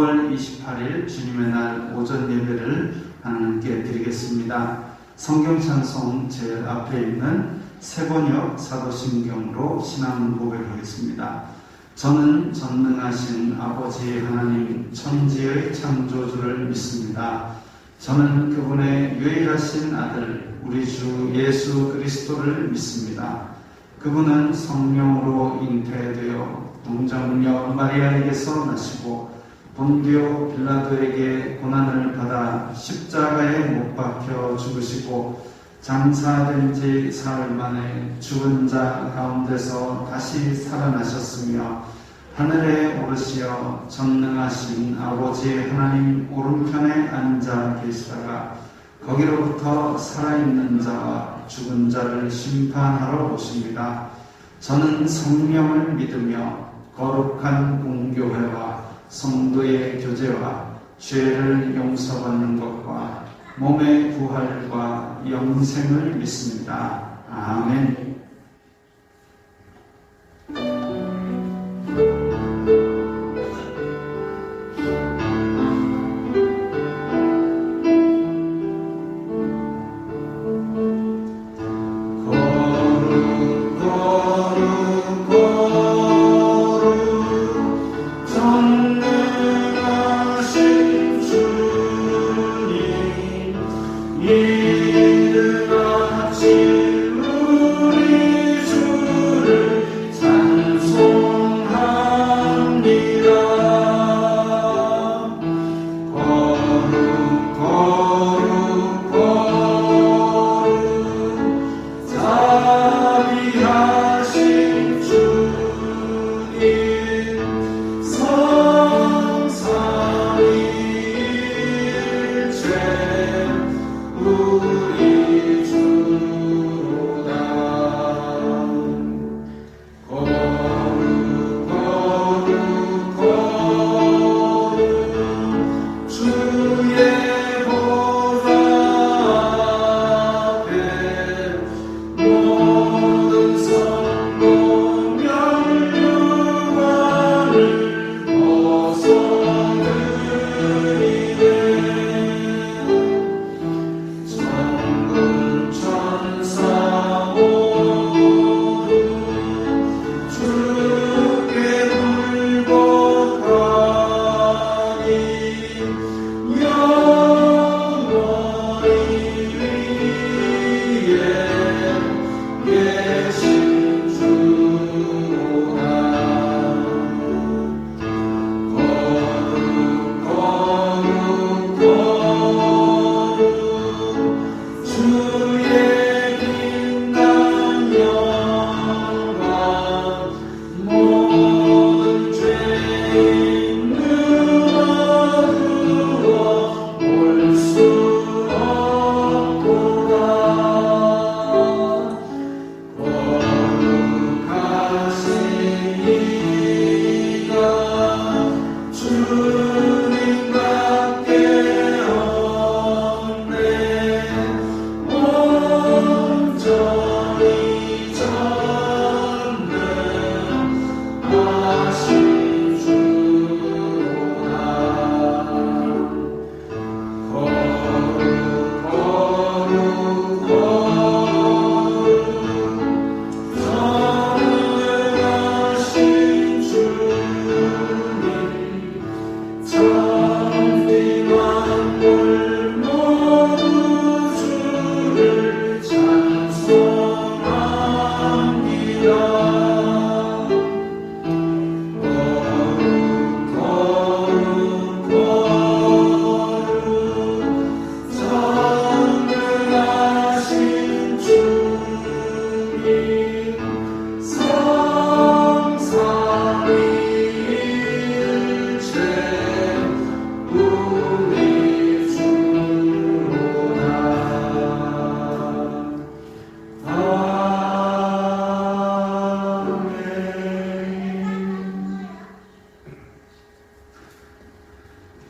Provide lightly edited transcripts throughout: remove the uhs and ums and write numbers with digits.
9월 28일 주님의 날 오전 예배를 하나님께 드리겠습니다. 성경 찬송 제일 앞에 있는 세번역 사도신경으로 신앙 고백하겠습니다. 저는 전능하신 아버지 하나님 천지의 창조주를 믿습니다. 저는 그분의 유일하신 아들 우리 주 예수 그리스도를 믿습니다. 그분은 성령으로 잉태되어 동정녀 마리아에게서 나시고 본디오 빌라도에게 고난을 받아 십자가에 못 박혀 죽으시고 장사된 지 사흘 만에 죽은 자 가운데서 다시 살아나셨으며 하늘에 오르시어 전능하신 아버지 하나님 오른편에 앉아 계시다가 거기로부터 살아있는 자와 죽은 자를 심판하러 오십니다. 저는 성령을 믿으며 거룩한 공교회와 성도의 교제와 죄를 용서받는 것과 몸의 부활과 영생을 믿습니다. 아멘.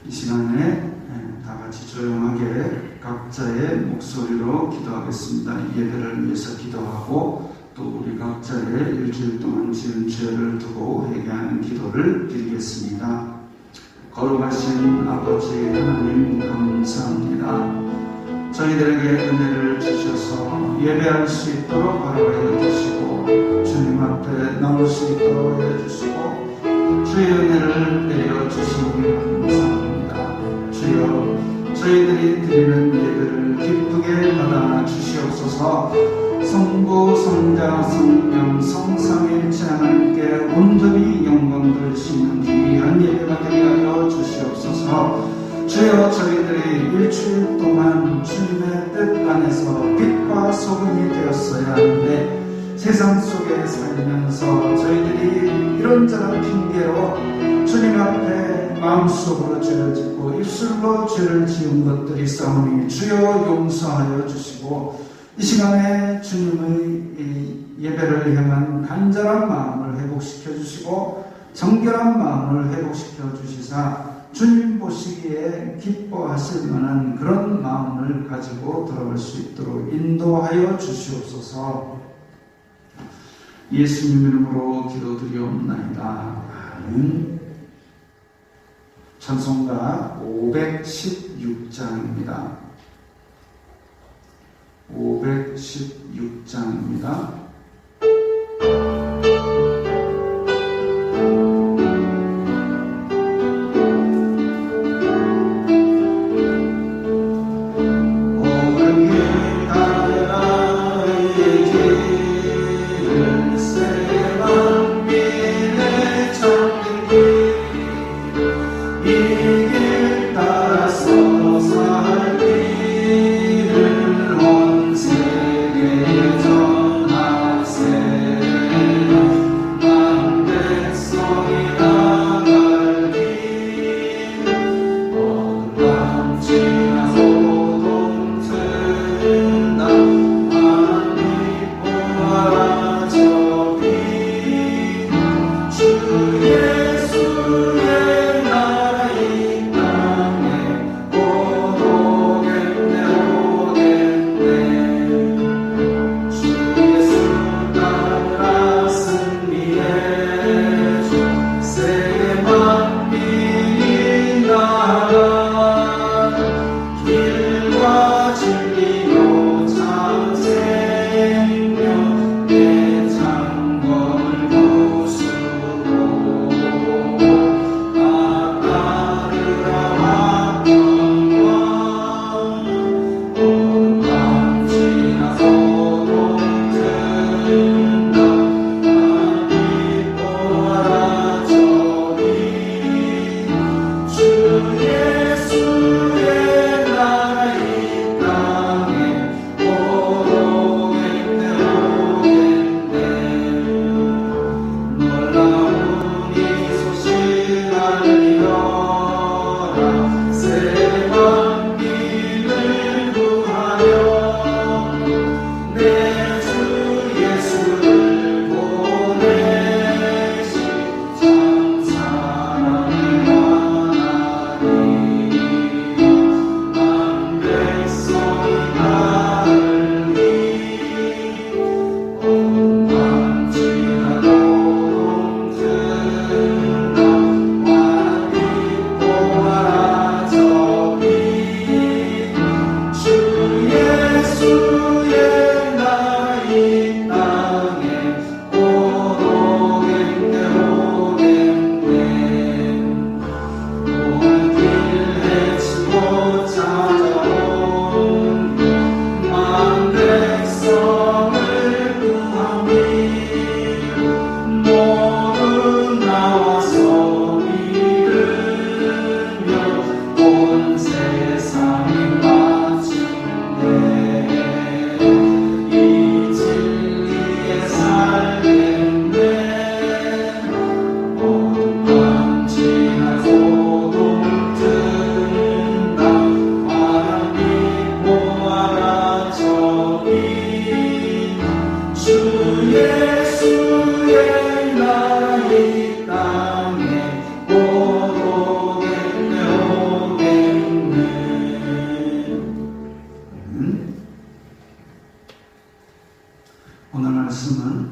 이 시간에 다 같이 조용하게 각자의 목소리로 기도하겠습니다. 예배를 위해서 기도하고 또 우리 각자의 일주일 동안 지은 죄를 두고 회개하는 기도를 드리겠습니다. 거룩하신 아버지 하나님 감사합니다. 저희들에게 은혜를 주셔서 예배할 수 있도록 허락하여 주시고 주님 앞에 나올 수 있도록 해주시고 주의 은혜를 내려주시니 감사합니다. 주여, 저희들이 드리는 예배를 기쁘게 받아 주시옵소서. 성부, 성자, 성령, 성삼위일체 하나님께 온전히 영광 돌리시는 귀한 예배가 되게 하여 주시옵소서. 주여, 저희들이 일주일 동안 주님의 뜻 안에서 빛과 소금이 되었어야 하는데 세상 속에 살면서 저희들이 이런저런 핑계로 주님 앞에 마음속으로 죄를 짓고 입술로 죄를 지은 것들이 있사오니 주여 용서하여 주시고 이 시간에 주님의 예배를 향한 간절한 마음을 회복시켜 주시고 정결한 마음을 회복시켜 주시사 주님 보시기에 기뻐하실 만한 그런 마음을 가지고 돌아갈 수 있도록 인도하여 주시옵소서. 예수님 이름으로 기도드리옵나이다. 아멘. 찬송가 516장입니다. 516장입니다. 오늘 말씀은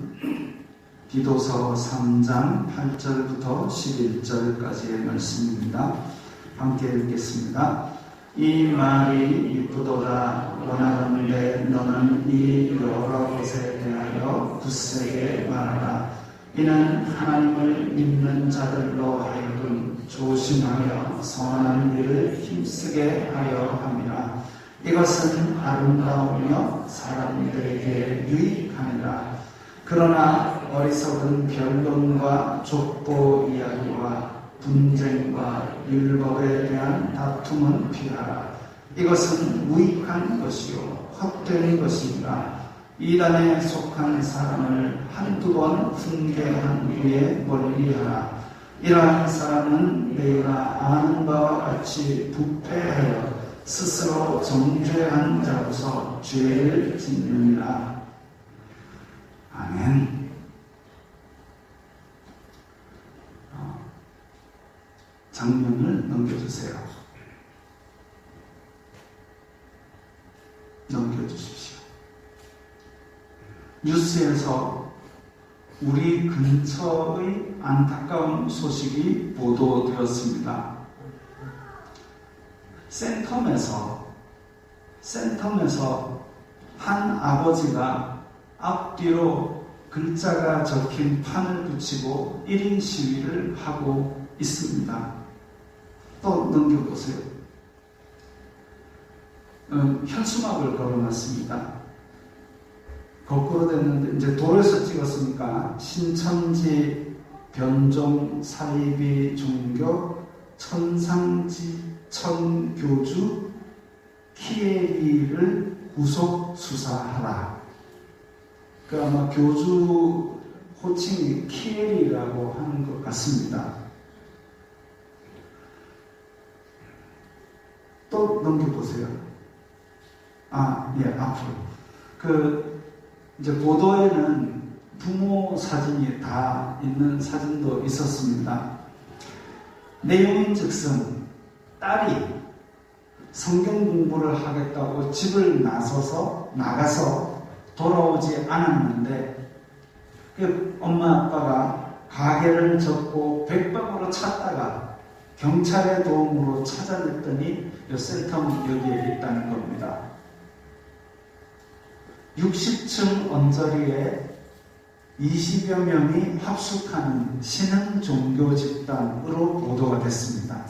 디도서 3장 8절부터 11절까지의 말씀입니다. 함께 읽겠습니다. 이 말이 이쁘도다 원하건대 너는 이 여러 것에 대하여 굳세게 말하라. 이는 하나님을 믿는 자들로 하여금 조심하여 선한 일을 힘쓰게 하려 함이라. 이것은 아름다우며 사람들에게 유익하니라. 그러나 어리석은 변론과 족보 이야기와 분쟁과 율법에 대한 다툼은 피하라. 이것은 무익한 것이요 헛된 것입니다. 이단에 속한 사람을 한두 번 훈계한 후에 멀리하라. 이러한 사람은 내가 아는 바와 같이 부패하여 스스로 정죄한 자로서 죄를 짓느니라. 아멘. 장면을 넘겨주세요. 넘겨주십시오. 뉴스에서 우리 근처의 안타까운 소식이 보도되었습니다. 센텀에서 한 아버지가 앞뒤로 글자가 적힌 판을 붙이고 1인 시위를 하고 있습니다. 또 넘겨보세요. 현수막을 걸어놨습니다. 거꾸로 됐는데 이제 도로에서 찍었으니까 신천지 변종 사이비 종교 천상지 천교주 키에리를 구속 수사하라. 그 아마 교주 호칭이 키에리라고 하는 것 같습니다. 또 넘겨보세요. 앞으로. 이제 보도에는 부모 사진이 다 있는 사진도 있었습니다. 내용인즉슨 딸이 성경 공부를 하겠다고 집을 나가서 돌아오지 않았는데 엄마 아빠가 가게를 접고 백박으로 찾다가 경찰의 도움으로 찾아냈더니 이 센텀 여기에 있다는 겁니다. 60층 언저리에 20여 명이 합숙하는 신흥 종교 집단으로 보도가 됐습니다.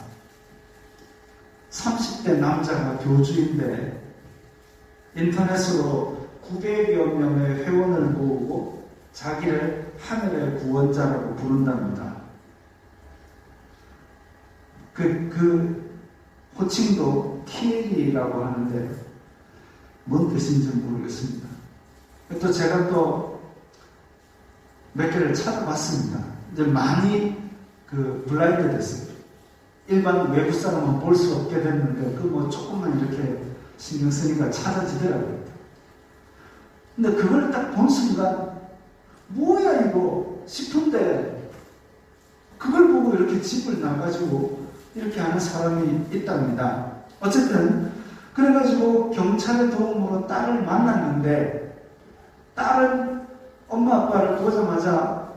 30대 남자가 교주인데 인터넷으로 900여 명의 회원을 모으고 자기를 하늘의 구원자라고 부른답니다. 그 호칭도 키에리라고 하는데 뭔 뜻인지 모르겠습니다. 또 제가 또 몇 개를 찾아봤습니다. 이제 많이 블라인드 됐어요. 일반 외부 사람은 볼 수 없게 됐는데 조금만 이렇게 신경 쓰니까 찾아지더라고요. 근데 그걸 딱 본 순간 뭐야 이거 싶은데 그걸 보고 이렇게 집을 나가지고 이렇게 하는 사람이 있답니다. 어쨌든 그래가지고 경찰의 도움으로 딸을 만났는데 딸은 엄마 아빠를 보자마자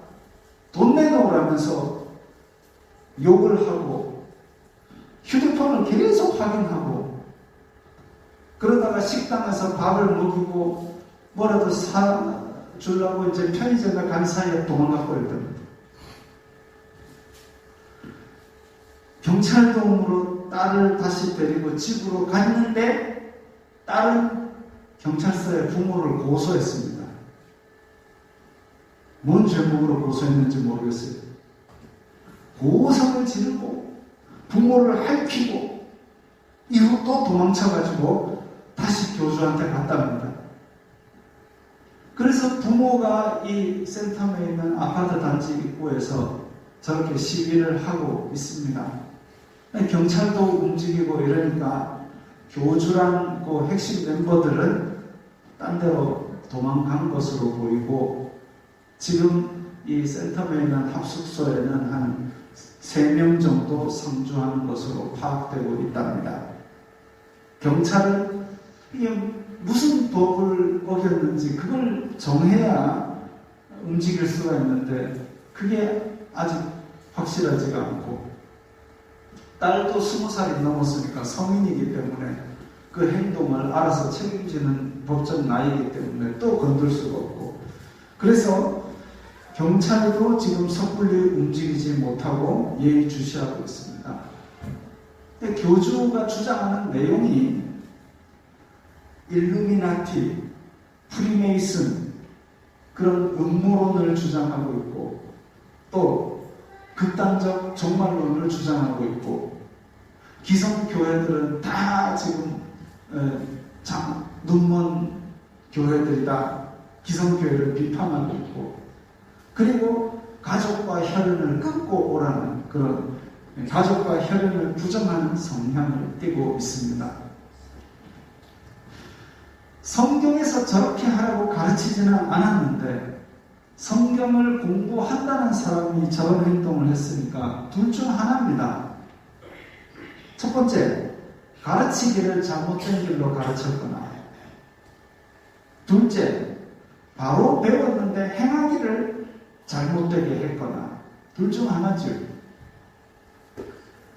돈 내놓으라면서 욕을 하고 휴대폰을 계속 확인하고 그러다가 식당에서 밥을 먹이고 뭐라도 사주려고 이제 편의점에 간 사이에 도망가 버렸답니다. 경찰 도움으로 딸을 다시 데리고 집으로 갔는데 딸은 경찰서에 부모를 고소했습니다. 뭔 죄목으로 고소했는지 모르겠어요. 고성을 지르고 부모를 핥히고 이후 또 도망쳐가지고 다시 교주한테 갔답니다. 그래서 부모가 이 센텀에 있는 아파트 단지 입구에서 저렇게 시위를 하고 있습니다. 경찰도 움직이고 이러니까 교주랑 그 핵심 멤버들은 딴 데로 도망간 것으로 보이고 지금 이 센텀에 있는 합숙소에는 한 3명 정도 상주하는 것으로 파악되고 있답니다. 경찰은 이게 무슨 법을 어겼는지 그걸 정해야 움직일 수가 있는데 그게 아직 확실하지가 않고 딸도 20살이 넘었으니까 성인이기 때문에 그 행동을 알아서 책임지는 법적 나이이기 때문에 또 건들 수가 없고, 그래서 경찰도 지금 섣불리 움직이지 못하고 예의주시하고 있습니다. 근데 교주가 주장하는 내용이 일루미나티, 프리메이슨, 그런 음모론을 주장하고 있고, 또 극단적 종말론을 주장하고 있고, 기성교회들은 다 지금 눈먼 교회들이다, 기성교회를 비판하고 있고, 그리고 가족과 혈연을 끊고 오라는 그런 가족과 혈연을 부정하는 성향을 띠고 있습니다. 성경에서 저렇게 하라고 가르치지는 않았는데 성경을 공부한다는 사람이 저런 행동을 했으니까 둘 중 하나입니다. 첫 번째, 가르치기를 잘못된 길로 가르쳤거나, 둘째, 바로 배웠는데 행하기를 잘못되게 했거나, 둘 중 하나죠.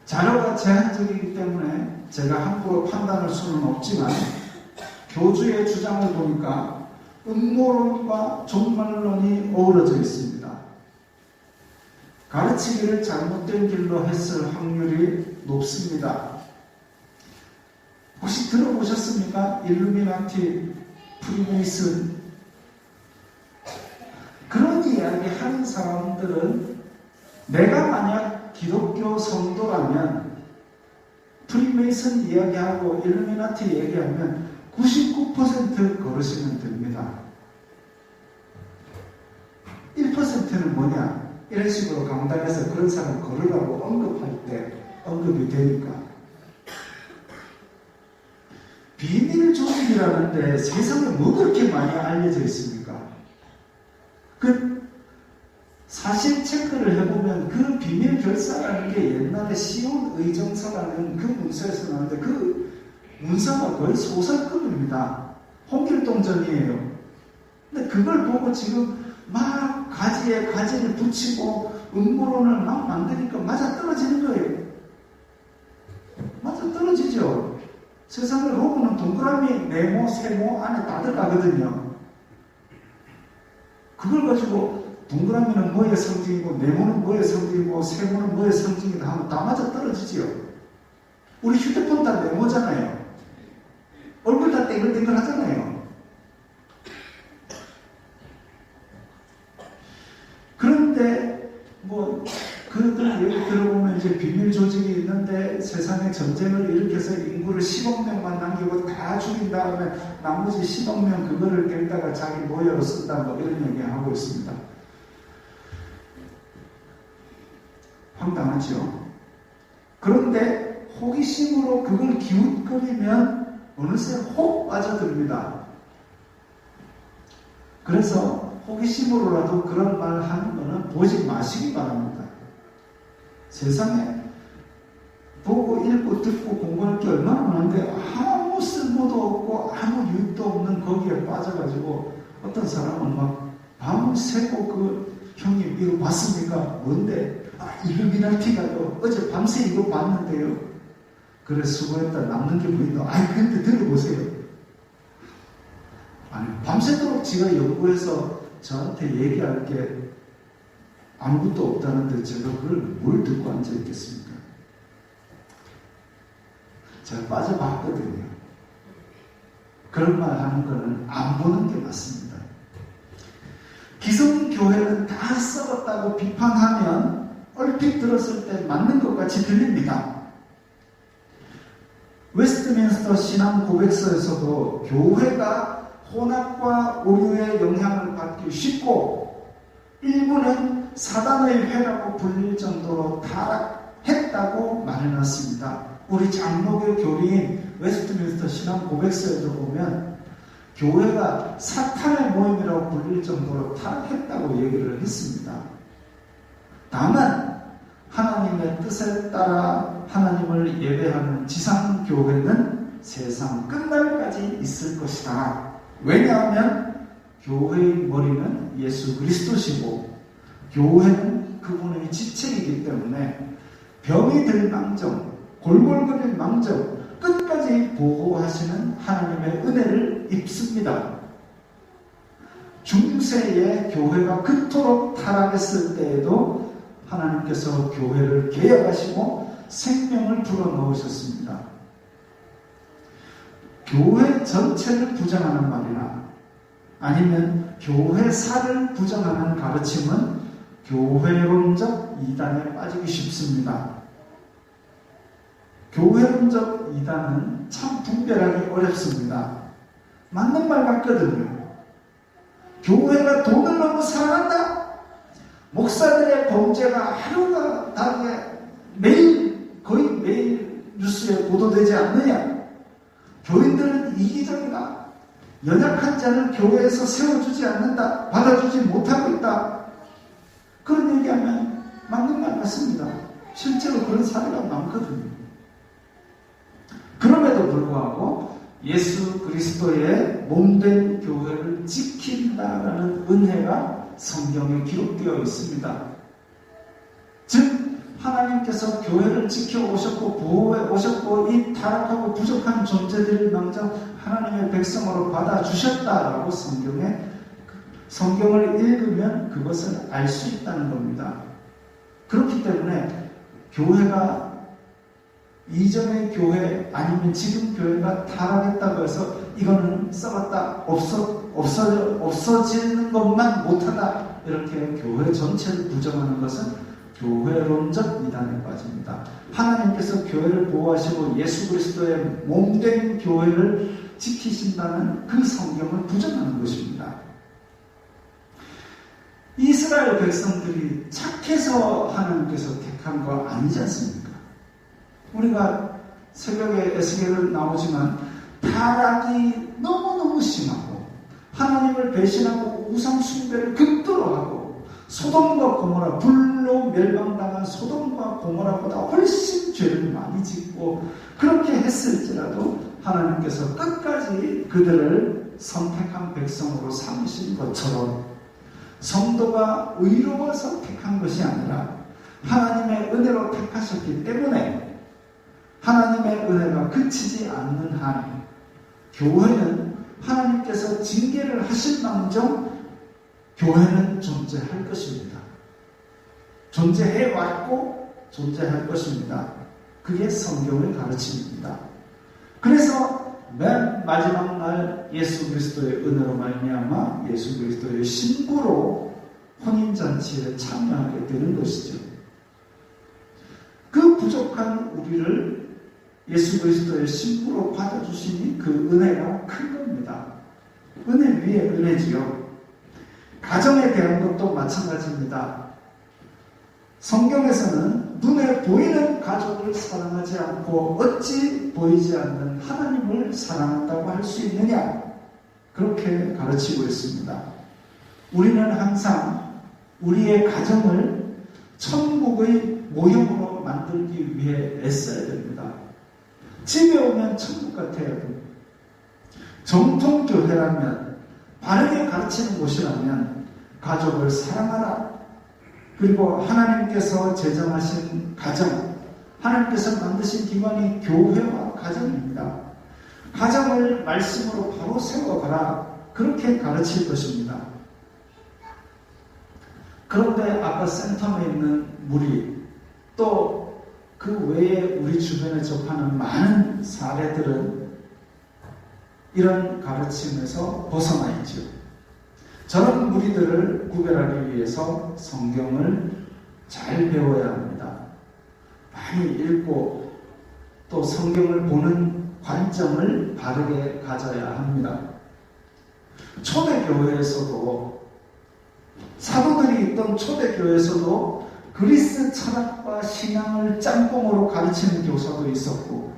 자료가 제한적이기 때문에 제가 함부로 판단할 수는 없지만 교주의 주장을 보니까 음모론과 종말론이 어우러져 있습니다. 가르치기를 잘못된 길로 했을 확률이 높습니다. 혹시 들어보셨습니까? 일루미나티, 프리메이슨, 그런 이야기 하는 사람들은 내가 만약 기독교 성도라면 프리메이슨 이야기하고 일루미나티 얘기하면 99% 걸으시면 됩니다. 1%는 뭐냐? 이런 식으로 강단에서 그런 사람 걸으라고 언급할 때 언급이 되니까. 비밀 조직이라는데 세상에 뭐 그렇게 많이 알려져 있습니까? 그 사실 체크를 해보면 그 비밀 결사라는 게 옛날에 시온 의정서라는 그 문서에서 나오는데 그 문서가 거의 소설급입니다. 홍길동전이에요. 근데 그걸 보고 지금 막 가지에 가지를 붙이고 음모론을 막 만드니까 맞아떨어지는 거예요. 맞아떨어지죠. 세상에 로고는 동그라미, 네모, 세모 안에 다 들어가거든요. 그걸 가지고 동그라미는 뭐의 상징이고 네모는 뭐의 상징이고 세모는 뭐의 상징이다 하면 다 맞아떨어지지요. 우리 휴대폰 다 네모잖아요. 얼굴 다 땡글땡글 하잖아요. 그런데 그들 얘기 들어보면 이제 비밀 조직이 있는데 세상에 전쟁을 일으켜서 인구를 10억 명만 남기고 다 죽인 다음에 나머지 10억 명 그거를 깰다가 자기 모여로 쓴다 이런 얘기 하고 있습니다. 황당하죠. 그런데 호기심으로 그걸 기웃거리면 어느새 혹 빠져듭니다. 그래서 호기심으로라도 그런 말 하는 거는 보지 마시기 바랍니다. 세상에 보고 읽고 듣고 공부할 게 얼마나 많은데 아무 쓸모도 없고 아무 유익도 없는 거기에 빠져가지고 어떤 사람은 막 밤을 새고 형님 이거 봤습니까? 뭔데? 일루미나티가요. 어제 밤새 이거 봤는데요. 그래 수고했다. 남는 게 보인다. 근데 들어보세요. 밤새도록 지가 연구해서 저한테 얘기할 게 아무것도 없다는데 제가 그걸 뭘 듣고 앉아있겠습니까? 제가 빠져봤거든요. 그런 말 하는 거는 안 보는 게 맞습니다. 기성교회는 다 썩었다고 비판하면 얼핏 들었을 때 맞는 것 같이 들립니다. 웨스트민스터 신앙 고백서에서도 교회가 혼합과 오류의 영향을 받기 쉽고 일부는 사단의 회라고 불릴 정도로 타락했다고 말해놨습니다. 우리 장로교 교리인 웨스트민스터 신앙 고백서에도 보면 교회가 사탄의 모임이라고 불릴 정도로 타락했다고 얘기를 했습니다. 다만 하나님의 뜻에 따라 하나님을 예배하는 지상교회는 세상 끝날까지 있을 것이다. 왜냐하면 교회의 머리는 예수 그리스도시고 교회는 그분의 지체이기 때문에 병이 들망정 골골거릴 망정 끝까지 보호하시는 하나님의 은혜를 입습니다. 중세의 교회가 그토록 타락했을 때에도 하나님께서 교회를 개혁하시고 생명을 불어넣으셨습니다. 교회 전체를 부정하는 말이나 아니면 교회사를 부정하는 가르침은 교회론적 이단에 빠지기 쉽습니다. 교회론적 이단은 참 분별하기 어렵습니다. 맞는 말 같거든요. 교회가 돈을 너무 사랑한다? 목사들의 범죄가 하루가 다르게 거의 매일 뉴스에 보도되지 않느냐? 교인들은 이기적이다. 연약한 자를 교회에서 세워주지 않는다. 받아주지 못하고 있다. 그런 얘기하면 맞는 말 같습니다. 실제로 그런 사례가 많거든요. 그럼에도 불구하고 예수 그리스도의 몸된 교회를 지킨다라는 은혜가 성경에 기록되어 있습니다. 즉 하나님께서 교회를 지켜오셨고 보호해 오셨고 이 타락하고 부족한 존재들을 먼저 하나님의 백성으로 받아주셨다라고 성경을 읽으면 그것을 알 수 있다는 겁니다. 그렇기 때문에 교회가 이전의 교회 아니면 지금 교회가 타락했다고 해서 이거는 썩었다 없어지는 것만 못하다 이렇게 교회 전체를 부정하는 것은 교회론적 이단에 빠집니다. 하나님께서 교회를 보호하시고 예수 그리스도의 몸된 교회를 지키신다는 그 성경을 부정하는 것입니다. 이스라엘 백성들이 착해서 하나님께서 택한 거 아니지 않습니까? 우리가 새벽에 에스겔을 나오지만 타락이 너무너무 심하고 하나님을 배신하고 우상 숭배를 극도로 하고 소돔과 고모라 불로 멸망당한 소돔과 고모라보다 훨씬 죄를 많이 짓고 그렇게 했을지라도 하나님께서 끝까지 그들을 선택한 백성으로 삼으신 것처럼 성도가 의로워서 택한 것이 아니라 하나님의 은혜로 택하셨기 때문에 하나님의 은혜가 그치지 않는 한 교회는 하나님께서 징계를 하실 망정 교회는 존재할 것입니다. 존재해왔고 존재할 것입니다. 그게 성경의 가르침입니다. 그래서 맨 마지막 날 예수 그리스도의 은혜로 말미암아 예수 그리스도의 신부로 혼인잔치에 참여하게 되는 것이죠. 그 부족한 우리를 예수 그리스도의 신부로 받아주시니 그 은혜가 큰 겁니다. 은혜 위에 은혜지요. 가정에 대한 것도 마찬가지입니다. 성경에서는 눈에 보이는 가족을 사랑하지 않고 어찌 보이지 않는 하나님을 사랑한다고 할 수 있느냐? 그렇게 가르치고 있습니다. 우리는 항상 우리의 가정을 천국의 모형으로 만들기 위해 애써야 됩니다. 집에 오면 천국 같아야 됩니다. 정통교회라면 바르게 가르치는 곳이라면 가족을 사랑하라. 그리고 하나님께서 제정하신 가정, 하나님께서 만드신 기관이 교회와 가정입니다. 가정을 말씀으로 바로 세워가라. 그렇게 가르칠 것입니다. 그런데 아까 센텀에 있는 무리, 또 그 외에 우리 주변에 접하는 많은 사례들은 이런 가르침에서 벗어나 있죠. 저런 무리들을 구별하기 위해서 성경을 잘 배워야 합니다. 많이 읽고 또 성경을 보는 관점을 바르게 가져야 합니다. 초대교회에서도 사도들이 있던 초대교회에서도 그리스 철학과 신앙을 짬뽕으로 가르치는 교사도 있었고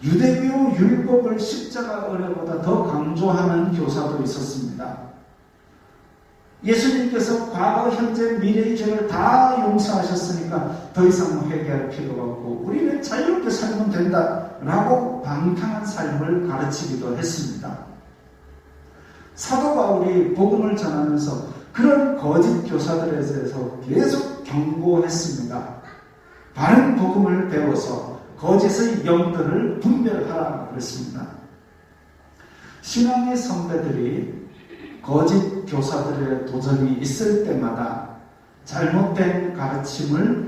유대교 율법을 십자가 은혜보다 더 강조하는 교사도 있었습니다. 예수님께서 과거, 현재, 미래의 죄를 다 용서하셨으니까 더 이상 회개할 필요가 없고 우리는 자유롭게 살면 된다라고 방탕한 삶을 가르치기도 했습니다. 사도 바울이 복음을 전하면서 그런 거짓 교사들에 대해서 계속 경고했습니다. 바른 복음을 배워서 거짓의 영들을 분별하라 그랬습니다. 신앙의 선배들이 거짓 교사들의 도전이 있을 때마다 잘못된 가르침에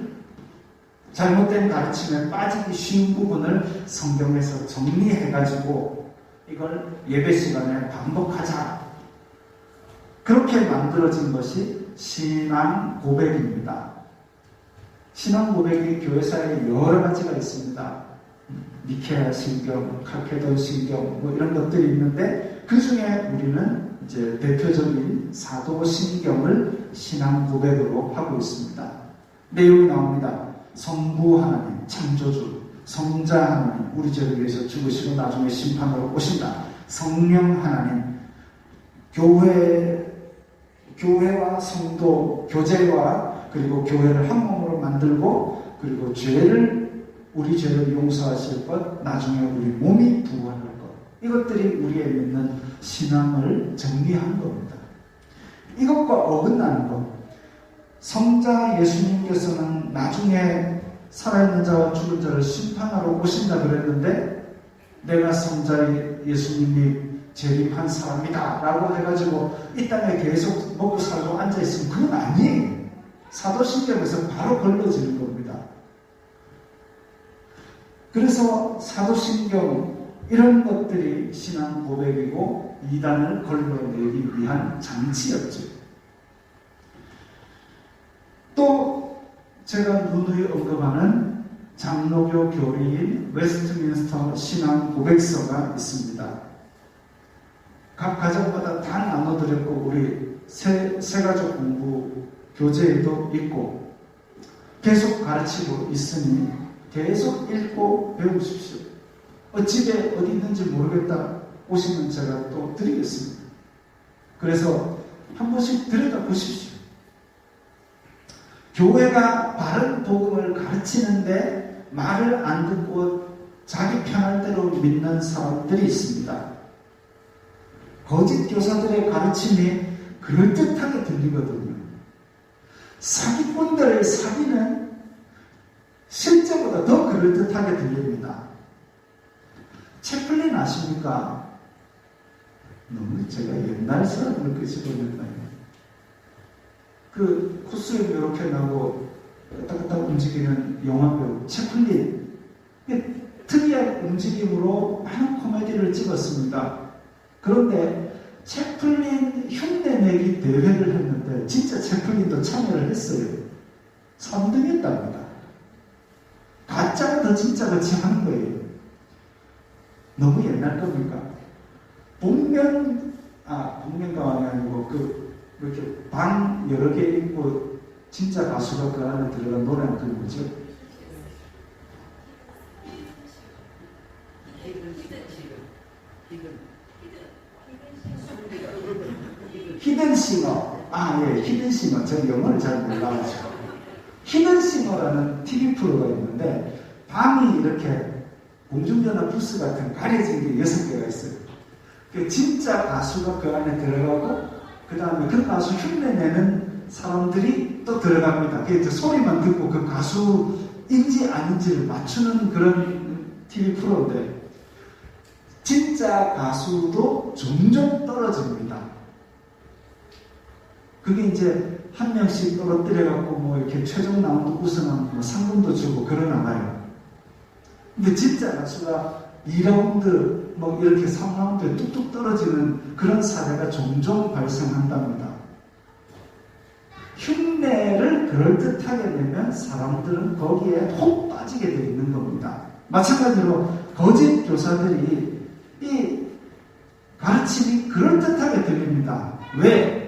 빠지기 쉬운 부분을 성경에서 정리해가지고 이걸 예배 시간에 반복하자. 그렇게 만들어진 것이 신앙 고백입니다. 신앙 고백이 교회사에 여러 가지가 있습니다. 니케아 신경, 칼케돈 신경 뭐 이런 것들이 있는데 그 중에 우리는 이제 대표적인 사도 신경을 신앙 고백으로 하고 있습니다. 내용이 나옵니다. 성부 하나님, 창조주, 성자 하나님, 우리 죄를 위해서 죽으시고 나중에 심판으로 오신다. 성령 하나님, 교회와 성도, 교제와 그리고 교회를 한 몸으로 만들고 그리고 우리 죄를 용서하실 것, 나중에 우리 몸이 부활할 것. 이것들이 우리의 믿는 신앙을 정리한 겁니다. 이것과 어긋나는 것. 성자 예수님께서는 나중에 살아있는 자와 죽은 자를 심판하러 오신다 그랬는데 내가 성자 예수님이 재림한 사람이다 라고 해가지고 이 땅에 계속 먹고 살고 앉아있으면 그건 아니에요. 사도신경에서 바로 걸러지는 겁니다. 그래서 사도신경 이런 것들이 신앙 고백이고 이단을 걸러내기 위한 장치였죠. 또 제가 누누이 언급하는 장로교 교리인 웨스트민스터 신앙 고백서가 있습니다. 각 가정마다 다 나눠드렸고 우리 세가족 공부 교재에도 있고 계속 가르치고 있으니 계속 읽고 배우십시오. 집에 어디 있는지 모르겠다 오시면 제가 또 드리겠습니다. 그래서 한 번씩 들여다보십시오. 교회가 바른 복음을 가르치는데 말을 안 듣고 자기 편할 대로 믿는 사람들이 있습니다. 거짓 교사들의 가르침이 그럴듯하게 들리거든요. 사기꾼들의 사기는 실제보다 더 그럴듯하게 들립니다. 채플린 아십니까? 너무 제가 옛날 사람을 끄집어냈나요? 그 코스염 이렇게 나고 딱 움직이는 영화배우 채플린 특이한 움직임으로 많은 코미디를 찍었습니다. 그런데 채플린 흉내내기 대회를 했는데 진짜 채플린도 참여를 했어요. 3등 했답니다. 가짜가 더 진짜 같이 하는 거예요. 너무 옛날 겁니까? 복면가왕이 아니고 이렇게 방 여러 개 입고 진짜 가수가 그 안에 들어간 노래는 그 뭐죠? 히든싱어. 예, 히든싱어. 저 영어를 잘 몰라가지고. 히든싱어라는 TV 프로가 있는데 방이 이렇게 공중전화 부스 같은 가려진 게 6개가 있어요. 그 진짜 가수가 그 안에 들어가고 그 다음에 그 가수 흉내내는 사람들이 또 들어갑니다. 그 소리만 듣고 그 가수인지 아닌지를 맞추는 그런 TV 프로인데 진짜 가수도 점점 떨어집니다. 그게 이제 한 명씩 떨어뜨려갖고 뭐 이렇게 최종 라운드 우승하면 뭐 상금도 주고 그러나 봐요. 근데 진짜 가수가 2라운드 뭐 이렇게 3라운드에 뚝뚝 떨어지는 그런 사례가 종종 발생한답니다. 흉내를 그럴듯하게 내면 사람들은 거기에 혹 빠지게 되어 있는 겁니다. 마찬가지로 거짓 교사들이 이 가르침이 그럴듯하게 들립니다. 왜?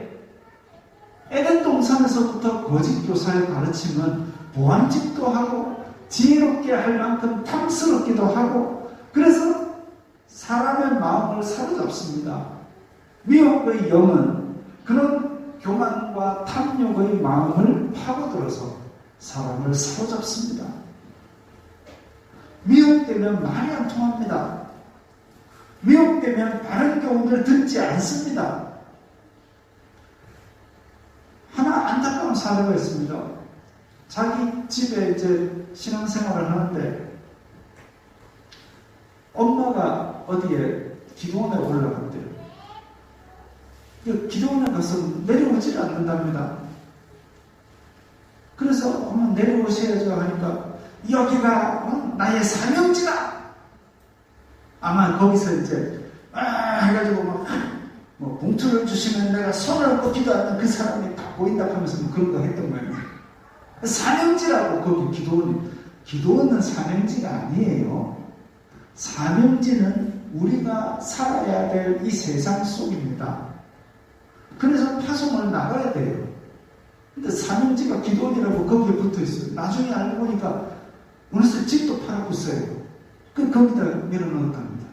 에덴 동산에서부터 거짓 교사의 가르침은 보안직도 하고 지혜롭게 할 만큼 탐스럽기도 하고 그래서 사람의 마음을 사로잡습니다. 미혹의 영은 그런 교만과 탐욕의 마음을 파고들어서 사람을 사로잡습니다. 미혹되면 말이 안 통합니다. 미혹되면 바른 교훈을 듣지 않습니다. 하나 안타까운 사례가 있습니다. 자기 집에 이제 신앙생활을 하는데 엄마가 어디에 기도원에 올라갔대요. 기도원에 가서 내려오질 않는답니다. 그래서 엄마 내려오셔야죠 하니까 여기가 나의 사명지다. 아마 거기서 이제 해가지고 뭐 봉투를 주시면 내가 손을 뻗지도 않는 그 사람이 다 보인다 하면서 뭐 그런 거 했던 거예요. 사명지라고 거기 기도원은 사명지가 아니에요. 사명지는 우리가 살아야 될 이 세상 속입니다. 그래서 파송을 나가야 돼요. 근데 사명지가 기도원이라고 거기에 붙어 있어요. 나중에 알고 보니까 어느새 집도 팔아봤어요. 거기다 밀어넣었답니다.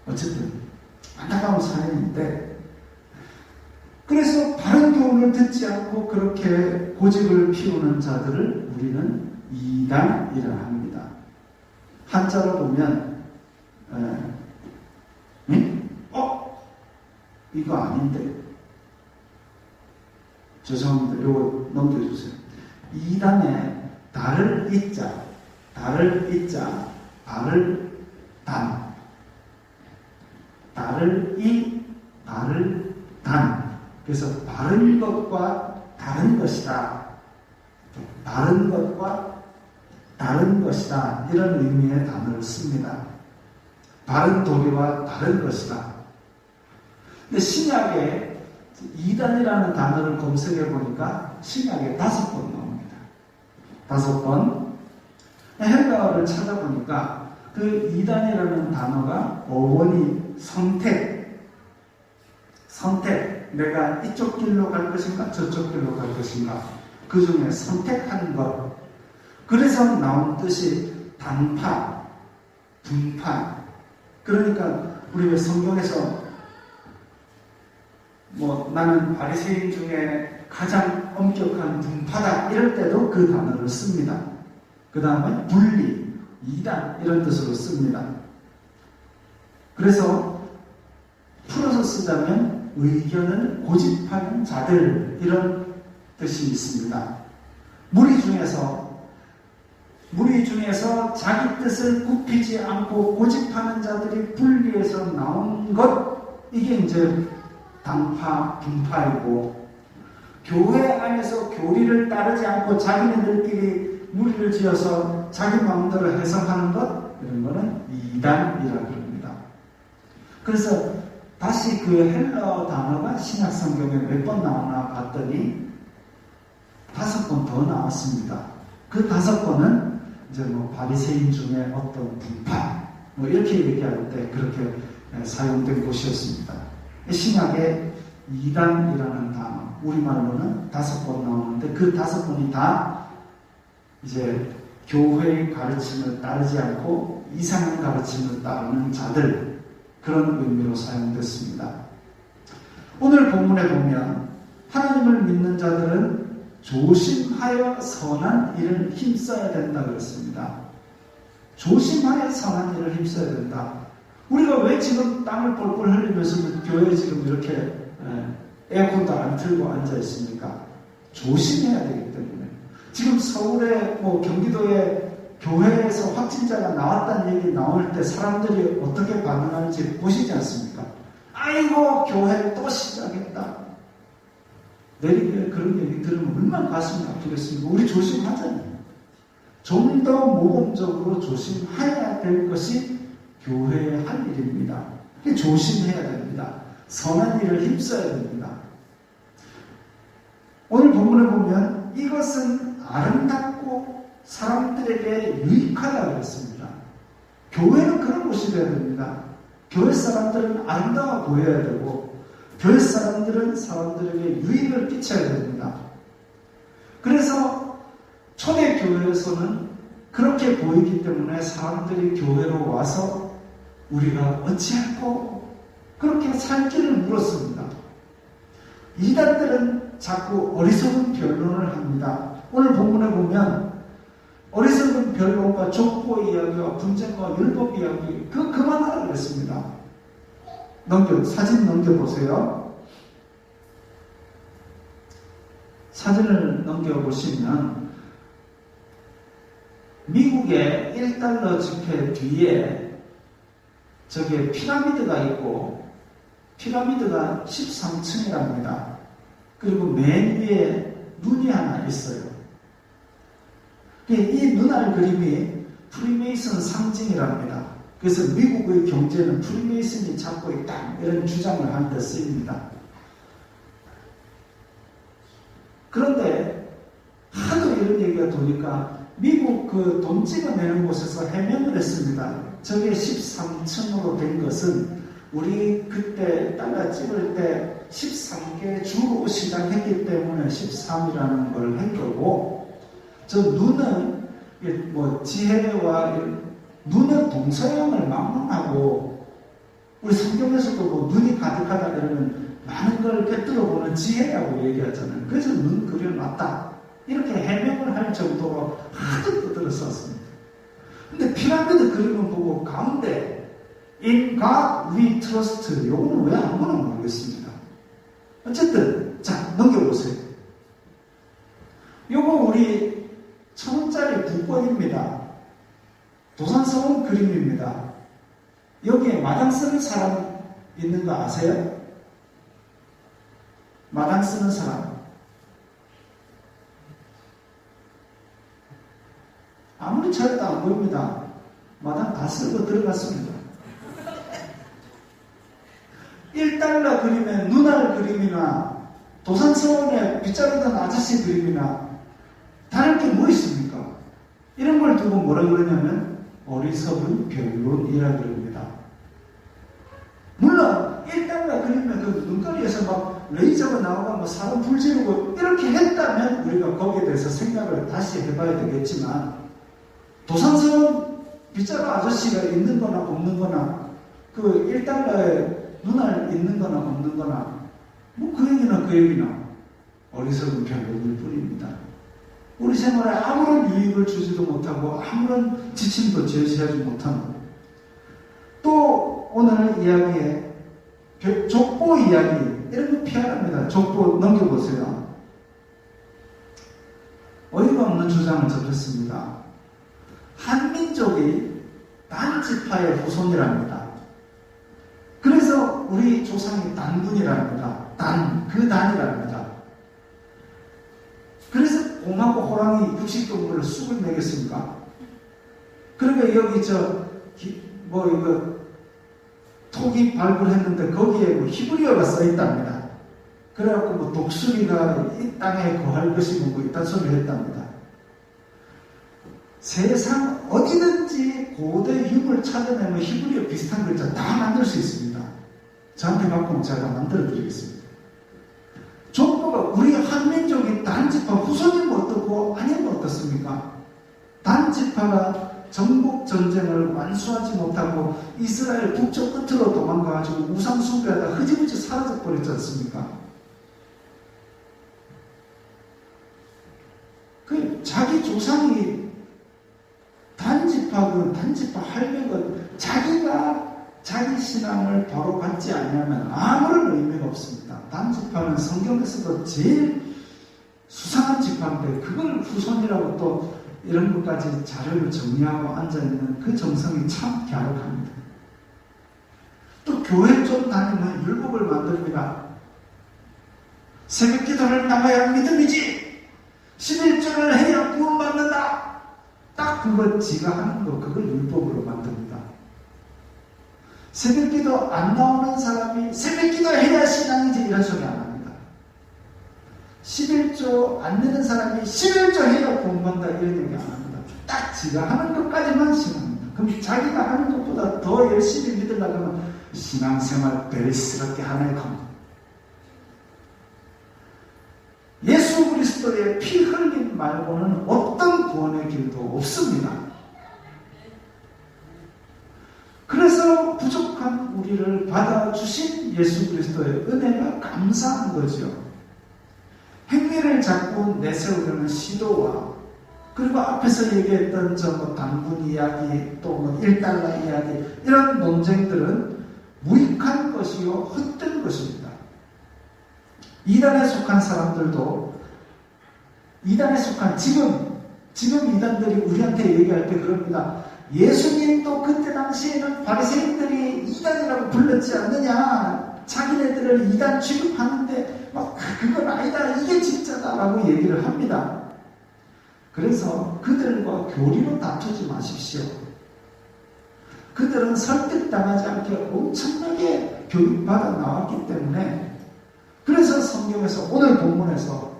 어쨌든 안타까운 사연인데, 그래서 바른 교훈을 듣지 않고 그렇게 고집을 피우는 자들을 우리는 이단이라 합니다. 한자로 보면 이거 아닌데, 죄송합니다. 이거 넘겨주세요. 이단에 달을 이자, 발을 단, 달을 이, 발을 단. 그래서 바른 것과 다른 것이다. 바른 것과 다른 것이다. 이런 의미의 단어를 씁니다. 바른 도리와 다른 것이다. 근데 신약에 이단이라는 단어를 검색해 보니까 신약에 5번 나옵니다. 5번. 헬라어를 찾아보니까 그 이단이라는 단어가 어원이 선택, 내가 이쪽 길로 갈 것인가 저쪽 길로 갈 것인가, 그 중에 선택하는 것. 그래서 나온 뜻이 단파, 분파. 그러니까 우리 왜 성경에서 나는 바리새인 중에 가장 엄격한 분파다 이럴 때도 그 단어를 씁니다. 그 다음에 분리, 이단 이런 뜻으로 씁니다. 그래서 풀어서 쓰자면 의견을 고집하는 자들 이런 뜻이 있습니다. 무리 중에서 자기 뜻을 굽히지 않고 고집하는 자들이 분리해서 나온 것, 이게 이제 단파, 분파이고, 교회 안에서 교리를 따르지 않고 자기네들끼리 무리를 지어서 자기 마음대로 해석하는 것, 이런 거는 이단이라고 합니다. 그래서 다시 그 헬라어 단어가 신약 성경에 몇 번 나오나 봤더니 5번 더 나왔습니다. 그 5번은 이제 바리새인 중에 어떤 분파, 이렇게 얘기할 때 그렇게 사용된 곳이었습니다. 신약에 이단이라는 단어, 우리말로는 5번 나오는데 그 5번이 다 이제 교회의 가르침을 따르지 않고 이상한 가르침을 따르는 자들, 그런 의미로 사용됐습니다. 오늘 본문에 보면 하나님을 믿는 자들은 조심하여 선한 일을 힘써야 된다 그랬습니다. 조심하여 선한 일을 힘써야 된다. 우리가 왜 지금 땀을 뻘뻘 흘리면서 교회에 지금 이렇게 에어컨도 안 틀고 앉아 있습니까? 조심해야 되기 때문에. 지금 서울에 경기도에 교회에서 확진자가 나왔다는 얘기 나올 때 사람들이 어떻게 반응하는지 보시지 않습니까? 아이고, 교회 또 시작했다. 내리교회 그런 얘기 들으면 얼마나 가슴이 아프겠습니까? 우리 조심하잖아요. 좀 더 모범적으로 조심해야 될 것이 교회의 할 일입니다. 조심해야 됩니다. 선한 일을 힘써야 됩니다. 오늘 본문에 보면 이것은 아름답고 사람들에게 유익하다 그랬습니다. 교회는 그런 곳이 되어야 됩니다. 교회 사람들은 아름다워 보여야 되고, 교회 사람들은 사람들에게 유익을 끼쳐야 됩니다. 그래서 초대교회에서는 그렇게 보이기 때문에 사람들이 교회로 와서 우리가 어찌할꼬 그렇게 살 길을 물었습니다. 이단들은 자꾸 어리석은 변론을 합니다. 오늘 본문에 보면 어리석은 변론과 족보 이야기와 분쟁과 율법 이야기 그만하라 그랬습니다. 사진 넘겨보세요. 사진을 넘겨보시면 미국의 1달러 지폐 뒤에 저게 피라미드가 있고 피라미드가 13층이랍니다. 그리고 맨 위에 눈이 하나 있어요. 이 눈알 그림이 프리메이슨 상징이랍니다. 그래서 미국의 경제는 프리메이슨이 잡고 있다 이런 주장을 하는 데 쓰입니다. 그런데 하도 이런 얘기가 도니까 미국 그 돈 찍어내는 곳에서 해명을 했습니다. 저게 13층으로 된 것은 우리 그때 달러 찍을 때 13개 주로 시작했기 때문에 13이라는 걸 한 거고, 저 눈은 뭐 지혜와 눈은 동서양을 막론하고, 우리 성경에서도 뭐 눈이 가득하다 그러면 많은 걸 꿰뚫어 보는 지혜라고 얘기하잖아요. 그래서 눈 그려놨다 이렇게 해명을 할 정도로 하도 떠들어 썼습니다. 근데 피라미드 그림을 보고 가운데 In God we trust 요거는 왜 아무나 모르겠습니다. 어쨌든 자 넘겨보세요. 요거 우리 1,000원짜리 국권입니다. 도산서원 그림입니다. 여기에 마당 쓰는 사람 있는 거 아세요? 마당 쓰는 사람. 아무리 찾아도 안 보입니다. 마당 다 쓰고 들어갔습니다. 1달러 그림에 눈알 그림이나 도산서원에 빗자루던 아저씨 그림이나 다른 게 뭐 있습니까? 이런 걸 두고 뭐라 그러냐면 어리석은 변론이라 그럽니다. 물론 1달러 그림에 그 눈거리에서 막 레이저가 나오고 뭐 사람 불 지르고 이렇게 했다면 우리가 거기에 대해서 생각을 다시 해봐야 되겠지만, 도산서원 빗자루 아저씨가 있는 거나 없는 거나 그 1달러에 눈알 있는 거나 없는 거나 뭐 그 얘기나 그 얘기나 어리석은 변론일 뿐입니다. 우리 생활에 아무런 유익을 주지도 못하고 아무런 지침도 제시하지 못하는, 또 오늘 이야기에 족보 이야기 이런 거 피하랍니다. 족보 넘겨보세요. 어이가 없는 주장을 접했습니다. 한민족이 단지파의 후손이랍니다. 그래서 우리 조상이 단군이랍니다. 그 단이랍니다. 그래서 곰하고 호랑이 육식동물을 쑥을 내겠습니까? 그러니까 여기 이거 톡이 발굴했는데 거기에 뭐 히브리어가 써있답니다. 그래갖고 뭐 독수리가 이 땅에 거할 것이 뭐 이딴 소리를 했답니다. 세상 어디든지 고대 유물 찾아내면 히브리어 비슷한 글자 다 만들 수 있습니다. 저한테 바꾸면 제가 만들어 드리겠습니다. 족보가 우리 한민족이 단지파 후손이면 어떻고 아니면 어떻습니까? 단지파가 정복 전쟁을 완수하지 못하고 이스라엘 북쪽 끝으로 도망가가지고 우상 숭배하다 흐지부지 사라져 버렸지 않습니까? 그 자기 조상이 단지파 할배건 자기가 자기 신앙을 바로 갖지 않으면 아무런 의미가 없습니다. 단지파는 성경에서도 제일 수상한 지파인데 그걸 후손이라고 또 이런 것까지 자료를 정리하고 앉아있는 그 정성이 참 갸륵합니다. 또 교회 좀 다니면 율법을 만듭니다. 새벽 기도를 나가야 믿음이지, 11조를 해야 구원받는다. 딱 그거 지가 하는 거, 그걸 율법으로 만듭니다. 새벽 기도 안 나오는 사람이 새벽 기도 해야 신앙이지 이런 소리 안 합니다. 11조 안 내는 사람이 11조 해야 구원받는다 이런 얘기 안 합니다. 딱 지가 하는 것까지만 신앙입니다. 그럼 자기가 하는 것보다 더 열심히 믿으려고 하면 신앙생활 베리스럽게 하나의 겁니다. 예수 그리스도의 피 흘림 말고는 어떤 구원의 길도 없습니다. 그래서 부족한 우리를 받아주신 예수 그리스도의 은혜가 감사한 거죠. 행위를 자꾸 내세우려는 시도와, 그리고 앞에서 얘기했던 단군 이야기, 또 뭐 1달러 이야기, 이런 논쟁들은 무익한 것이요 헛된 것입니다. 이단에 속한 사람들도, 이단에 속한 지금 지금 이단들이 우리한테 얘기할 때 그럽니다. 예수님도 그때 당시에는 바리새인들이 이단이라고 불렀지 않느냐. 자기네들을 이단 취급하는데 막 그건 아니다. 이게 진짜다라고 얘기를 합니다. 그래서 그들과 교리로 다투지 마십시오. 그들은 설득당하지 않게 엄청나게 교육받아 나왔기 때문에 그래서 성경에서 오늘 본문에서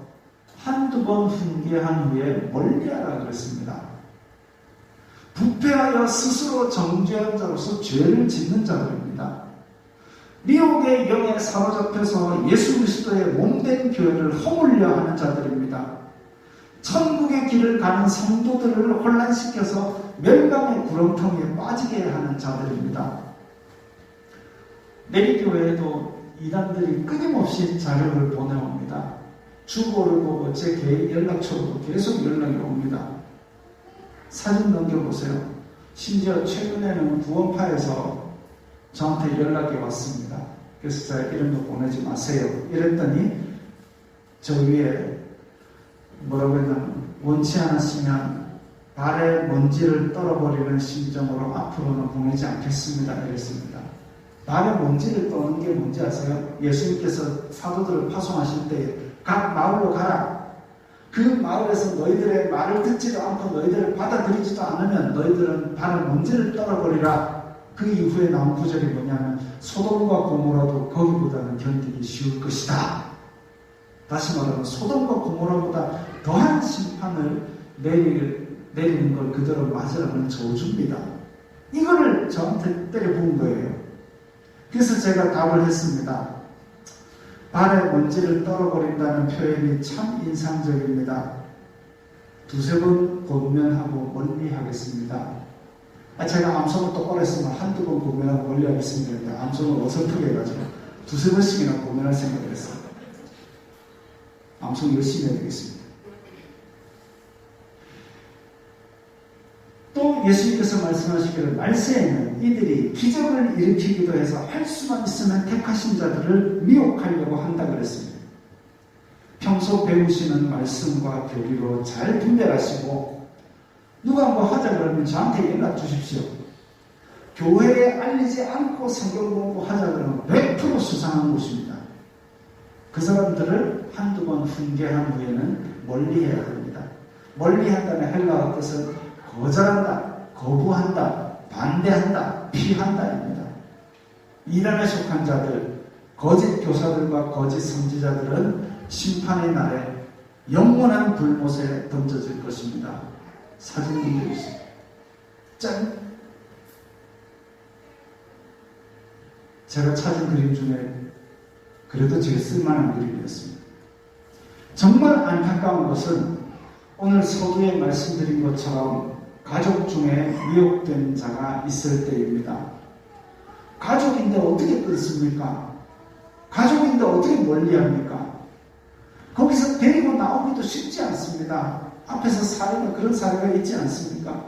한두 번 훈계한 후에 멀리하라 그랬습니다. 부패하여 스스로 정죄한 자로서 죄를 짓는 자들입니다. 미혹의 영에 사로잡혀서 예수 그리스도의 몸된 교회를 허물려 하는 자들입니다. 천국의 길을 가는 성도들을 혼란시켜서 멸망의 구렁텅이에 빠지게 하는 자들입니다. 내리교회에도 이단들이 끊임없이 자료를 보내옵니다. 주보를 보고 제 개인 연락처로 계속 연락이 옵니다. 사진 넘겨보세요. 심지어 최근에는 구원파에서 저한테 연락이 왔습니다. 그래서 제가 이런 거 보내지 마세요. 이랬더니 저 위에 뭐라고 했냐면 원치 않았으면 발에 먼지를 떨어버리는 심정으로 앞으로는 보내지 않겠습니다. 이랬습니다. 발에 먼지를 떠는 게 뭔지 아세요? 예수님께서 사도들을 파송하실 때 각 마을로 가라. 그 마을에서 너희들의 말을 듣지도 않고 너희들을 받아들이지도 않으면 너희들은 발에 먼지를 떨어버리라. 그 이후에 나온 구절이 뭐냐면 소돔과 고모라도 거기보다는 견디기 쉬울 것이다. 다시 말하면 소돔과 고모라보다 더한 심판을 내리는 걸 그대로 맞으라는 저주입니다. 이거를 저한테 때려 부은 거예요. 그래서 제가 답을 했습니다. 발에 먼지를 떨어버린다는 표현이 참 인상적입니다. 두세 번 권면하고 멀리 하겠습니다. 제가 암송을 똑바로 했으면 한두 번 권면하고 멀리 하겠습니다. 암송을 어설프게 해가지고 두세 번씩이나 권면할 생각을 했어요. 암송 열심히 해야 되겠습니다. 또 예수님께서 말씀하시기를 말세에는 이들이 기적을 일으키기도 해서 할 수만 있으면 택하신 자들을 미혹하려고 한다 그랬습니다. 평소 배우시는 말씀과 교리로 잘 분별하시고 누가 뭐 하자 그러면 저한테 연락 주십시오. 교회에 알리지 않고 성경 공부하자 그러면 100% 수상한 곳입니다. 그 사람들을 한두 번 훈계한 후에는 멀리해야 합니다. 멀리한다는 헬라어 뜻은 거절한다, 거부한다, 반대한다, 피한다입니다. 이단에 속한 자들, 거짓 교사들과 거짓 선지자들은 심판의 날에 영원한 불못에 던져질 것입니다. 사진 보여주세요. 짠! 제가 찾은 그림 중에 그래도 제일 쓸만한 그림이었습니다. 정말 안타까운 것은 오늘 서두에 말씀드린 것처럼 가족 중에 미혹된 자가 있을 때입니다. 가족인데 어떻게 끊습니까? 가족인데 어떻게 멀리합니까? 거기서 데리고 나오기도 쉽지 않습니다. 앞에서 사례가 그런 사례가 있지 않습니까?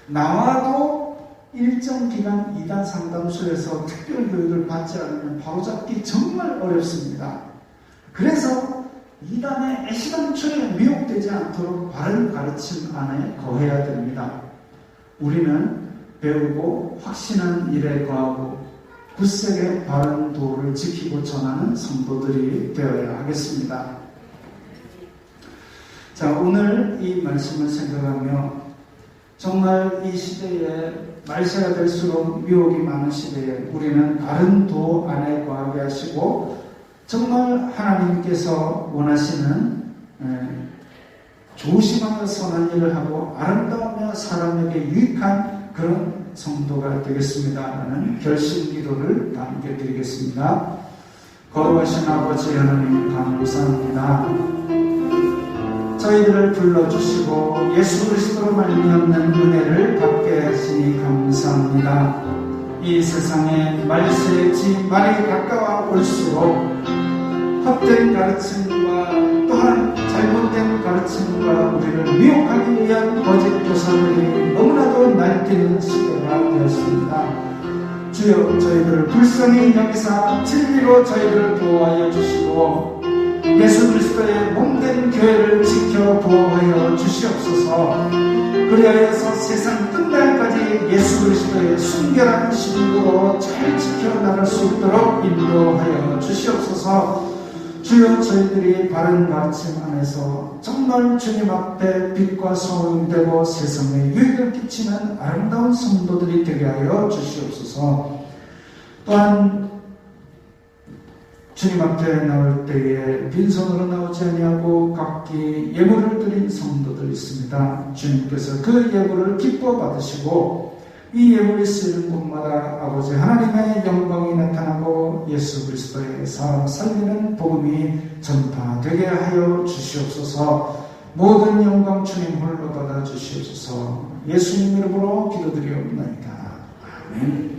나와도 일정 기간 이단 상담소에서 특별 교육을 받지 않으면 바로잡기 정말 어렵습니다. 그래서 이단의 애시당초에 미혹되지 않도록 바른 가르침 안에 거해야 됩니다. 우리는 배우고 확신한 일에 거하고 굳세게 바른 도를 지키고 전하는 성도들이 되어야 하겠습니다. 자, 오늘 이 말씀을 생각하며 정말 이 시대에 말세가 될수록 유혹이 많은 시대에 우리는 바른 도 안에 거하게 하시고 정말 하나님께서 원하시는 조심하며 선한 일을 하고 아름다우며 사람에게 유익한 그런 성도가 되겠습니다. 라는 결심 기도를 함께 드리겠습니다. 거룩하신 아버지 하나님 감사합니다. 저희들을 불러주시고 예수 그리스도로 말미암는 은혜를 받게 하시니 감사합니다. 이 세상에 말세의 말이 가까워 올수록 헛된 가르침과 또한 잘못된 가르침과 우리를 미혹하기 위한 거짓 교사들이 너무나도 날뛰는 시대가 되었습니다. 주여 저희들을 불쌍히 여기사 진리로 저희들을 도와여 주시고 예수 그리스도의 몸된 교회를 지켜 보호하여 주시옵소서. 그리하여서 세상 끝날까지 예수 그리스도의 순결한 신부로 잘 지켜 나갈 수 있도록 인도하여 주시옵소서. 주여, 저희들이 바른 가르침 안에서 정말 주님 앞에 빛과 소금이 되고 세상에 유익을 끼치는 아름다운 성도들이 되게 하여 주시옵소서. 또한 주님 앞에 나올 때에 빈손으로 나오지 아니하고 각기 예물을 드린 성도들 있습니다. 주님께서 그 예물을 기뻐 받으시고 이 예물이 쓰이는 곳마다 아버지 하나님의 영광이 나타나고 예수 그리스도의 사람 살리는 복음이 전파되게 하여 주시옵소서. 모든 영광 주님 홀로 받아 주시옵소서. 예수님 이름으로 기도드리옵나이다. 아멘.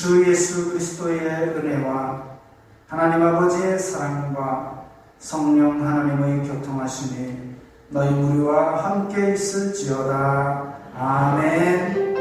주 예수 그리스도의 은혜와 하나님 아버지의 사랑과 성령 하나님의 교통하심이 너희 우리와 함께 있을지어다. 아멘.